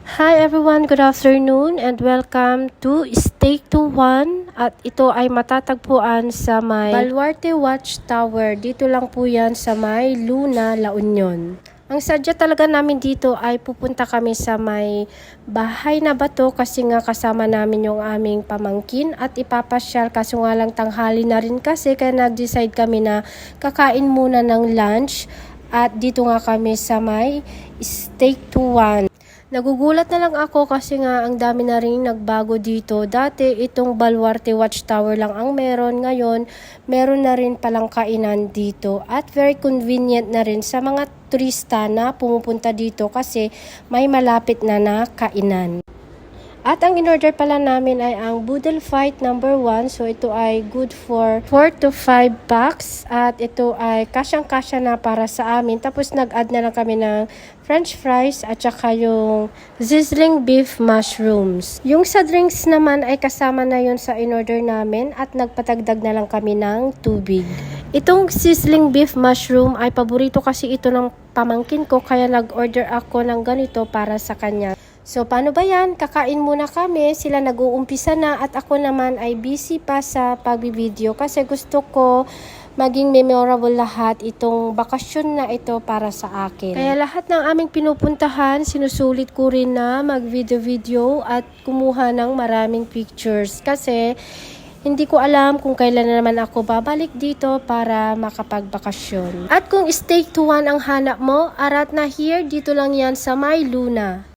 Hi everyone, good afternoon and welcome to Steak to One at ito ay matatagpuan sa may Baluarte Watchtower. Dito lang po yan sa may Luna, La Union. Ang sadya talaga namin dito ay pupunta kami sa may bahay na bato kasi nga kasama namin yung aming pamangkin at ipapasyal kaso nga lang tanghali na rin kasi kaya nag-decide kami na kakain muna ng lunch at dito nga kami sa may Steak to One. Nagugulat na lang ako kasi nga ang dami na rin nagbago dito. Dati itong Baluarte Watchtower lang ang meron. Ngayon, meron na rin palang kainan dito. At very convenient na rin sa mga turista na pumupunta dito kasi may malapit na kainan. At ang in-order pala namin ay ang Boodle Fight number 1. So ito ay good for 4 to 5 packs. At ito ay kasyang-kasya na para sa amin. Tapos nag-add na lang kami ng French fries at saka yung sizzling beef mushrooms. Yung sa drinks naman ay kasama na yun sa in-order namin. At nagpatagdag na lang kami ng tubig. Itong sizzling beef mushroom ay paborito kasi ito ng pamangkin ko. Kaya nag-order ako ng ganito para sa kanya. So, paano ba yan? Kakain muna kami. Sila nag-uumpisa na at ako naman ay busy pa sa pagbibideo kasi gusto ko maging memorable lahat itong bakasyon na ito para sa akin. Kaya lahat ng aming pinupuntahan, sinusulit ko rin na mag-video at kumuha ng maraming pictures kasi hindi ko alam kung kailan na naman ako babalik dito para makapagbakasyon. At kung Steak to One ang hanap mo, arat na here, dito lang yan sa may Luna.